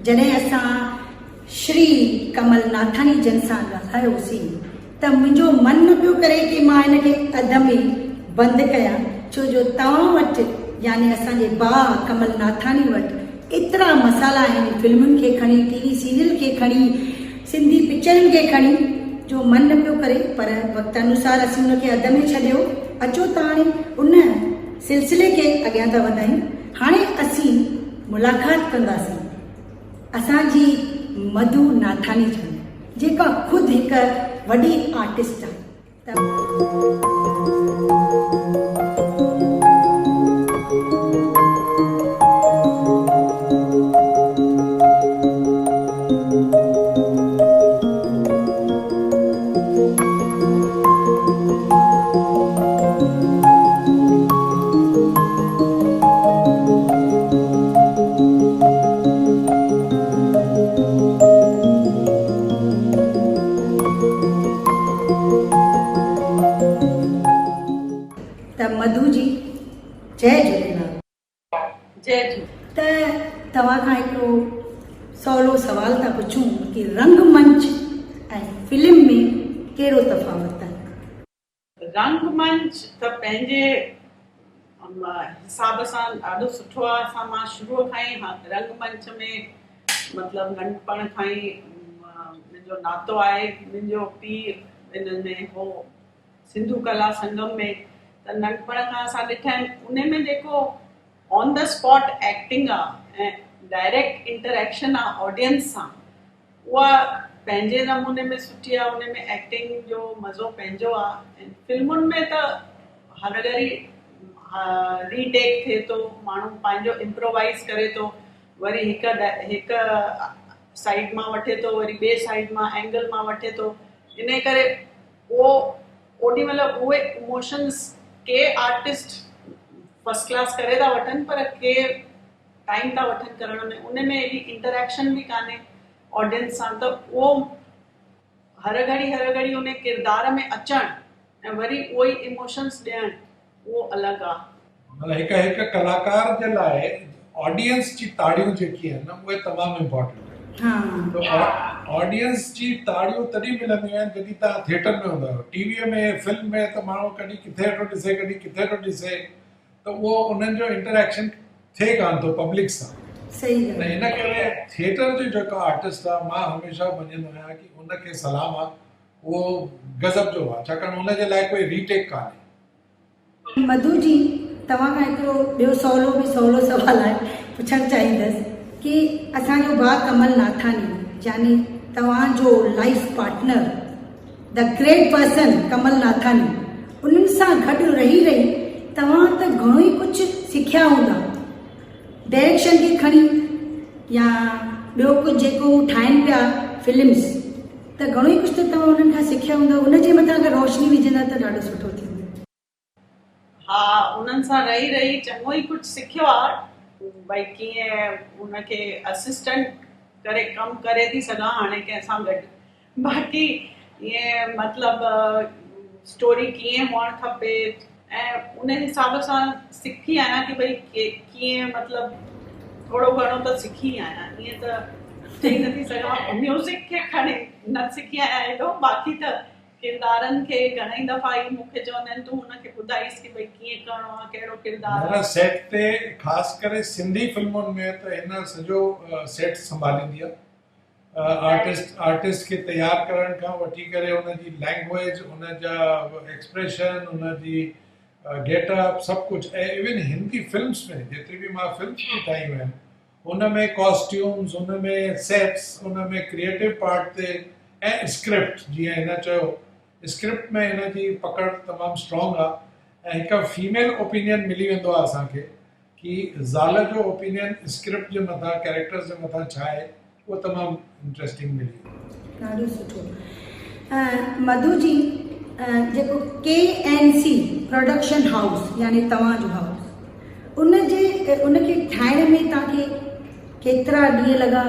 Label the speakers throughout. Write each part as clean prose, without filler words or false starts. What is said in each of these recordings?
Speaker 1: जॾहिं असां श्री कमल नाथानी जन सां ॻाल्हायोसीं त मुंहिंजो मन न पियो करे कि मां हिनखे अध में बंदि कयां, छो जो तव्हां वटि यानी असांजे भाउ कमल नाथानी वटि एतिरा मसाला आहिनि फिल्मुनि खे खणी, टीवी सीरियल खे खणी, सिंधी पिक्चरुनि खे खणी, जो मन न पियो करे, पर वक़्त अनुसार असीं हुनखे अध में छॾियो। अचो त हाणे उन सिलसिले खे अॻियां था वधायूं। हाणे असीं मुलाक़ात कंदासीं असांजी मधु नाथानी जन, जेका ख़ुदि हिकु वॾी आर्टिस्ट आहे। मधु जी जय झूलेलाल।
Speaker 2: जय झूलेलाल।
Speaker 1: त तव्हां खां हिकिड़ो सवलो सवाल था पुछूं कि रंगमंच ऐं फिल्म में कहिड़ो तफ़ावत आहे?
Speaker 2: रंगमंच त पंहिंजे हिसाब सां ॾाढो सुठो आहे। मां शुरूअ खां ई रंगमंच में मतिलबु नंढपण खां ई मुंहिंजो नातो आहे। मुंहिंजो पीउ इन में हो सिंधु कला संगम में, त नंढपण खां असां ॾिठा आहिनि। उन में जेको ऑन द स्पॉट एक्टिंग आहे ऐं डायरेक्ट इंटरेक्शन आहे ऑडियंस सां, उहा पंहिंजे नमूने में सुठी आहे। उन में एक्टिंग जो मज़ो पंहिंजो आहे। ऐं फिल्मुनि में त हर घड़ी रीटेक थिए थो, माण्हू पंहिंजो इम्प्रोवाइज़ करे थो, वरी हिकु साइड मां वठे थो, वरी ॿिए साइड मां एंगल मां वठे थो। इन करे उहो ओॾी महिल उहे इमोशंस के आर्टिस्ट फर्स्ट क्लास करे था वठनि, पर के टाइम था वठनि करण में। उन में एॾी इंटरेक्शन बि कान्हे ऑडियंस सां, त उहो हर घड़ी उन किरदार में अचणु ऐं वरी उहो ई इमोशंस ॾियणु, उहो अलॻि आहे।
Speaker 3: मतलब हिकु कलाकार जे लाइ ऑडियंस जी ताड़ियूं जेकी आहिनि न, उहे तमामु इम्पोर्टेंट आहिनि। तो ऑडियंस जी ताड़ियूं तॾहिं मिलंदियूं आहिनि जॾहिं तव्हां थिएटर में हूंदा आहियो। टीवीअ में फिल्म में त माण्हू कॾहिं किथे थो ॾिसे, कॾहिं किथे थो ॾिसे, त उहो उन्हनि जो इंटरेक्शन थिए कान थो पब्लिक सां।
Speaker 1: सही
Speaker 3: त इन करे थिएटर जो जेको आर्टिस्ट आहे, मां हमेशह मञंदो आहियां कि उनखे सलाम आहे, उहो गज़ब जो आहे, छाकाणि उनजे लाइ कोई रीटेक कान्हे।
Speaker 1: मधु जी, तव्हां खां हिकिड़ो ॿियो सवलो सवाल आहे, पुछणु चाहींदसि कि असांजो भाउ कमल नाथानी यानी तव्हांजो life partner, the great person Kamal Nathani, उन्हनि सां गॾु रही तव्हां त घणो ई कुझु सिखिया हूंदा, डायरेक्शन खे खणी या ॿियो कुझु जेको ठाहिनि पिया फिल्म्स, त घणो ई कुझु त तव्हां उन्हनि खां सिखिया हूंदा। उनजे मथां अगरि रोशनी विझंदा त ॾाढो सुठो थींदो।
Speaker 2: हा, उन्हनि सां रही चङो ई कुझु सिखियो आहे। भई कीअं उनखे असिस्टेंट करे कमु करे थी सघां हाणे कंहिंसां गॾु। बाक़ी ईअं मतिलबु स्टोरी कीअं हुअणु खपे ऐं उन हिसाब सां सिखी आहियां कि भई कीअं मतिलबु थोरो घणो त सिखी आहियां। ईअं त चई नथी सघां म्यूज़िक खे खणी न सिखी आहियां एॾो, बाक़ी त किरदारनि खे घणई दफ़ा ई मूंखे चवंदा आहिनि तूं हुनखे ॿुधाईसि कि भई कीअं करिणो आहे, कहिड़ो किरदारु आहे।
Speaker 3: सेट ते ख़ासि करे सिंधी फिल्मुनि में त हिन सॼो सेट संभालींदी आहे। आर्टिस्ट खे तयारु करण खां वठी करे हुनजी लैंग्वेज, हुनजा एक्सप्रेशन, हुनजी गेटअप, सभु कुझु। ऐं इवन हिंदी फिल्म्स में जेतिरी बि मां फिल्म्स बि ठाहियूं आहिनि, हुन में कॉस्ट्यूम्स, हुन में सेट्स, हुन में क्रिएटिव पार्ट ते ऐं स्क्रिप्ट, जीअं हिन चयो स्क्रिप्ट में हिन जी पकड़ तमामु स्ट्रॉन्ग आहे। ऐं हिकु फीमेल ओपिनियन मिली वेंदो आहे असांखे कि ज़ाल जो ओपिनियन स्क्रिप्ट जे मथां, कैरेक्टर्स जे मथां छा आहे, उहो तमामु इंट्रेस्टिंग मिली।
Speaker 1: ॾाढो सुठो। मधु जी, जेको KNC प्रोडक्शन हाउस यानी तव्हांजो हाउस, उनखे ठाहिण में तव्हांखे केतिरा ॾींहं लॻा,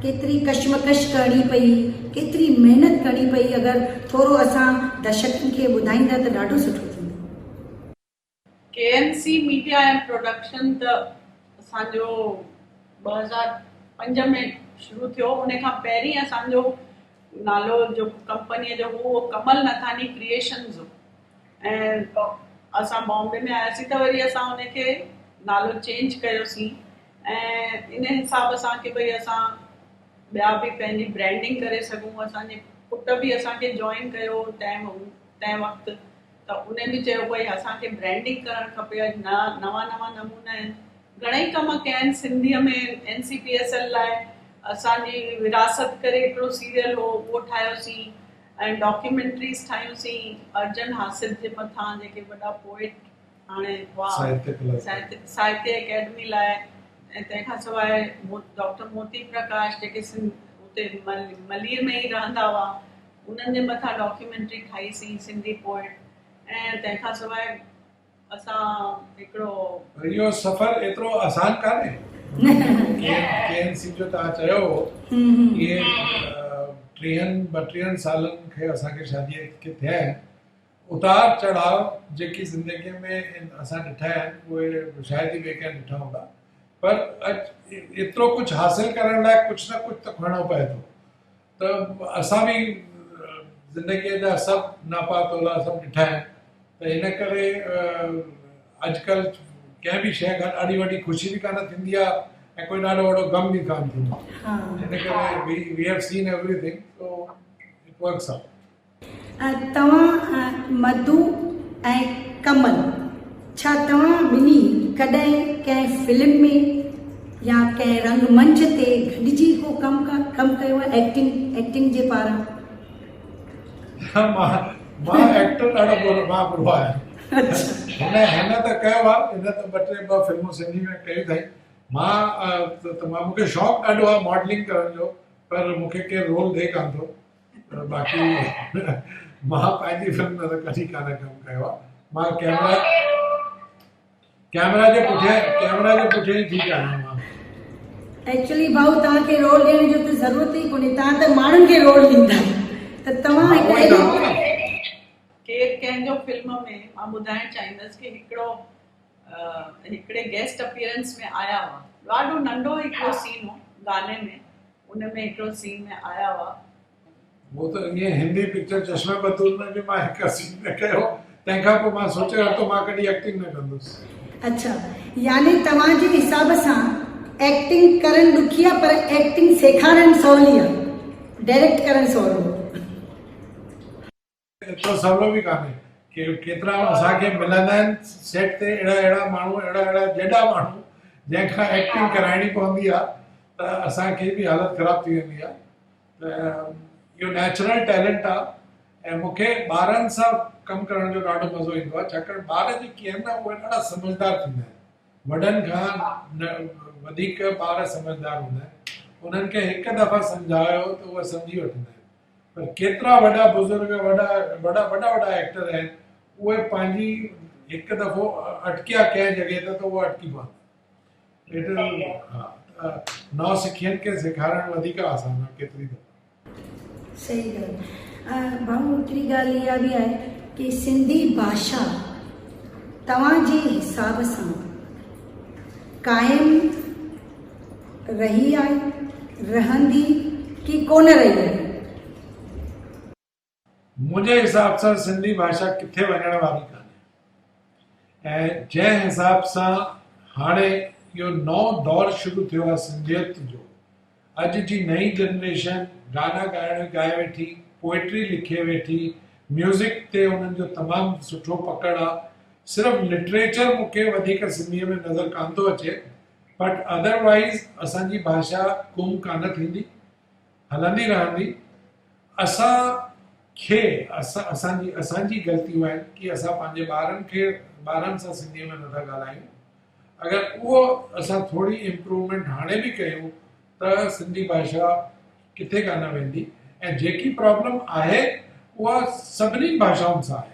Speaker 1: केतिरी कशमकश करणी पई, केतिरी महिनत करणी पई? अगरि थोरो असां दर्शकनि खे ॿुधाईंदा त ॾाढो सुठो थींदो।
Speaker 2: KNC मीडिया एंड प्रोडक्शन त असांजो 2005 में शुरू थियो उन खां पहिरीं असांजो नालो जो कंपनीअ जो हुओ कमल नथानी क्रिएशन्स हो ऐं असां बॉम्बे में आयासीं त वरी असां उनखे नालो चेंज कयोसीं ऐं इन हिसाब सां की भई असां ॿिया बि पंहिंजी ब्रांडिंग करे सघूं। असांजे पुट बि असांखे जॉइन कयो तंहिं वक़्तु त उन बि चयो भई असांखे ब्रांडिंग करणु खपे। नवां नमूना आहिनि, घणेई कम कया आहिनि सिंधीअ में। NCPSL लाइ असांजी विरासत करे हिकिड़ो सीरियल हो उहो ठाहियोसीं ऐं डॉक्यूमेंट्रीज़ ठाहियूंसीं अर्जन हासिद जे मथां जेके वॾा पोएट हाणे हुआ साहित्य अकेडमी लाइ। ऐं तंहिंखां सवाइ डॉक्टर मोती प्रकाश जेके हुते मलीर में ई रहंदा हुआ उन्हनि जे मथां डॉक्यूमेंट्री ठाहीसीं सिंधी पोएट। ऐं तंहिंखां सवाइ असां हिकिड़ो
Speaker 3: इहो सफ़र एतिरो आसान कान्हे। KNC जो तव्हां चयो इहे 32 सालनि खे असांखे शादीअ खे थिया आहिनि। उतार चढ़ाव जेकी ज़िंदगीअ में असां ॾिठा आहिनि उहे शायदि ई ॿिए कंहिं ॾिठा हूंदा, पर अॼु एतिरो कुझु हासिल करण लाइ कुझु न कुझु त खणणो पए थो। त असां बि ज़िंदगीअ जा सभु नापा तोला सभु ॾिठा आहिनि, त हिन करे अॼुकल्ह कंहिं बि शइ खां ॾाढी वॾी ख़ुशी बि कान थींदी आहे ऐं कोई ॾाढो वॾो गम बि कान थींदो आहे। हिन करे we have seen everything, so it works out.
Speaker 1: तव्हां मधु ऐं कमल, छा तव्हां ॿिन्ही कॾहिं कंहिं फिल्म में या कंहिं रंगमंच ते गॾिजी को कमु कयो आहे एक्टिंग जे पारां?
Speaker 3: मां एक्टर ॾाढो मां बुरो आहियां। हिन त कयो आहे, हिन त ॿ फिल्मूं सिंधी में कयूं अथई। मूंखे शौक़ु ॾाढो आहे मॉडलिंग करण जो, पर मूंखे केरु रोल ॾे कान थो। बाक़ी मां पंहिंजी फिल्म में त कॾहिं कान कमु कयो आहे। मां कैमरा जे पुठियां ई ठीकु आहियां। मां
Speaker 1: एक्चुअली भाऊ तव्हांखे रोल ॾियण जो त ज़रूरत ई कोन्हे, तव्हां त माण्हुनि खे रोल ॾींदा। त तव्हां
Speaker 2: केरु कंहिंजो फिल्म में मां ॿुधाइणु चाहींदसि की हिकिड़े गेस्ट अपीयरेंस में आया हुआ। ॾाढो नंढो हिकिड़ो सीन हो गाने में, उन में हिकिड़ो सीन में आया हुआ।
Speaker 3: वो तो ईअं हिंदी पिक्चर चश्मे बतूल में बि मां हिकु सीन में कयो, तंहिंखां पोइ मां सोचे वरितो मां कॾहिं एक्टिंग न कंदुसि।
Speaker 1: अच्छा, यानी तव्हांजे हिसाब सां एक्टिंग करणु ॾुखी आहे पर एक्टिंग सेखारणु सवली आहे, डायरेक्ट करणु सवलो।
Speaker 3: एतिरो सवलो बि कान्हे कि केतिरा असांखे मिलंदा आहिनि सेट ते अहिड़ा माण्हू जेॾा माण्हू जंहिंखां एक्टिंग कराइणी पवंदी आहे त असांखे बि हालत ख़राब थी वेंदी आहे। त इहो नेचुरल टैलेंट आहे ऐं मूंखे ॿारनि सां कमु करण जो ॾाढो मज़ो ईंदो आहे, छाकाणि ॿार जेके आहिनि न उहे ॾाढा समझदार थींदा आहिनि। वॾनि खां वधीक ॿार समझदार हूंदा आहिनि। उन्हनि खे हिकु दफ़ा सम्झायो त उहे सम्झी वठंदा आहिनि। पर केतिरा वॾा बुज़ुर्ग वॾा एक्टर आहिनि, उहे पंहिंजी हिकु दफ़ो अटकिया कंहिं जॻह ते त उहो अटकी पवंदा। नौ सिखियनि खे सेखारणु वधीक आसान आहे केतिरी दफ़ा।
Speaker 1: सही ॻाल्हि भाऊ। हिकिड़ी ॻाल्हि इहा बि आहे कि सिंधी भाषा तव्हांजे हिसाब सां क़ाइमु रही आहे, रहंदी कि कोन रही आहे?
Speaker 3: मुंहिंजे हिसाब सां सिंधी भाषा किथे वञण वारी कान्हे ऐं जंहिं हिसाब सां हाणे इहो नओं दौरु शुरू थियो आहे सिंधियत जो, अॼु जी नई जनरेशन गाना ॻाए वेठी, पोएट्री लिखे वेठी, म्यूज़िक ते उन्हनि जो तमामु सुठो पकड़ आहे। सिर्फ़ु लिटरेचर मूंखे वधीक सिंधीअ में नज़र कान थो अचे, बट अदरवाइज़ असांजी भाषा गुम कान थींदी, हलंदी रहंदी। असांजी ग़लतियूं आहिनि कि असां पंहिंजे ॿारनि सां सिंधीअ में नथा ॻाल्हायूं। अगरि उहो असां थोरी इम्प्रूवमेंट हाणे बि कयूं त सिंधी भाषा किथे कान वेंदी। ऐं जेकी प्रॉब्लम आहे उहा सभिनी भाषाउनि सां आहे,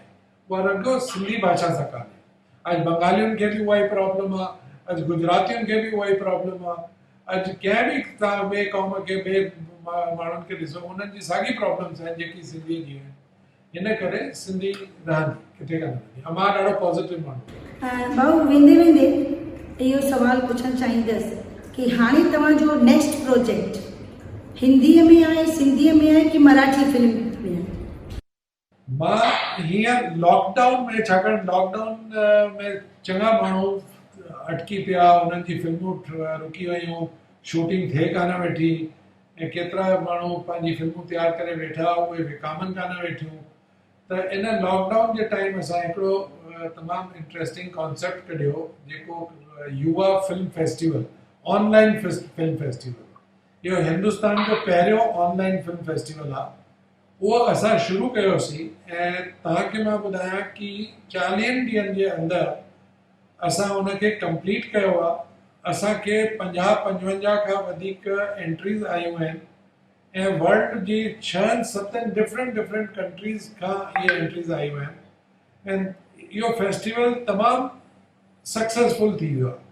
Speaker 3: उहा रुॻो सिंधी भाषा सां कान्हे। अॼु बंगालियुनि खे बि उहा ई प्रॉब्लम आहे, अॼु गुजरातियुनि खे बि उहा ई प्रॉब्लम आहे, अॼु कंहिं बि तव्हां ॿिए क़ौम खे ॿिए माण्हुनि खे ॾिसो, उन्हनि जी साॻी प्रॉब्लम्स आहिनि जेकी सिंधीअ जी आहिनि। हिन करे सिंधी रहंदी, किथे कान रहंदी। मां ॾाढो पॉज़िटिव माण्हू।
Speaker 1: भाऊ वेंदे वेंदे इहो सवाल पुछणु चाहींदसि कि हाणे तव्हांजो नेक्स्ट प्रोजेक्ट हिंदीअ में आहे, सिंधीअ में आहे कि मराठी फिल्म में आहे?
Speaker 3: मां हींअर लॉकडाउन में, छाकाणि लॉकडाउन में चङा माण्हू अटकी पिया, उन्हनि जी फिल्मूं रुकी वयूं, शूटिंग थिए कान वेठी, ऐं केतिरा माण्हू पंहिंजी फिल्मूं तयारु करे वेठा, उहे विकामनि कान वेठियूं। त इन लॉकडाउन जे टाइम असां हिकिड़ो तमामु इंट्रेस्टिंग कॉन्सेप्ट कढियो, जेको युवा film festival, online film festival. इहो हिंदुस्तान जो पहिरियों ऑनलाइन फिल्म फेस्टिवल आहे। उहो असां शुरू कयोसीं, ऐं तव्हांखे मां ॿुधायां कि 40 ॾींहंनि जे अंदरि असां उनखे कंप्लीट कयो आहे। असांखे 50-55 खां वधीक एंट्रीज़ आयूं आहिनि, ऐं वर्ल्ड जी 6-7 डिफरेंट कंट्रीज़ खां इहे एंट्रीज़ आयूं आहिनि, ऐं इहो फेस्टिवल तमामु सक्सेसफुल थी वियो आहे।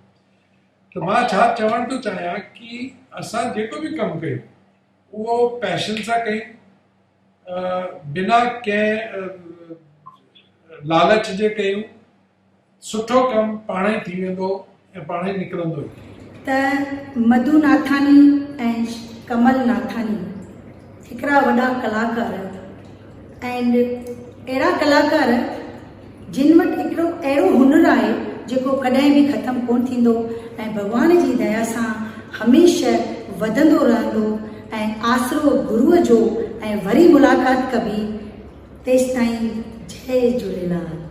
Speaker 3: त मां छा चवणु थो चाहियां कि असां जेको बि कमु कयूं उहो पैशन सां कयूं, बिना कंहिं लालच जे कयूं। सुठो कमु पाण ई थी वेंदो ऐं पाण ई निकिरंदो ई।
Speaker 1: त मधु नाथानी ऐं कमल नाथानी हिकिड़ा वॾा कलाकार एंड अहिड़ा कलाकार जिन वटि हिकिड़ो अहिड़ो हुनरु आहे जेको कॾहिं बि ख़तमु कोन थींदो, ऐं भॻवान जी दया सां हमेशह वधंदो रहंदो, ऐं आसरो गुरूअ जो, ऐं वरी मुलाक़ात कबी। तेसि ताईं जय झूलेलाल।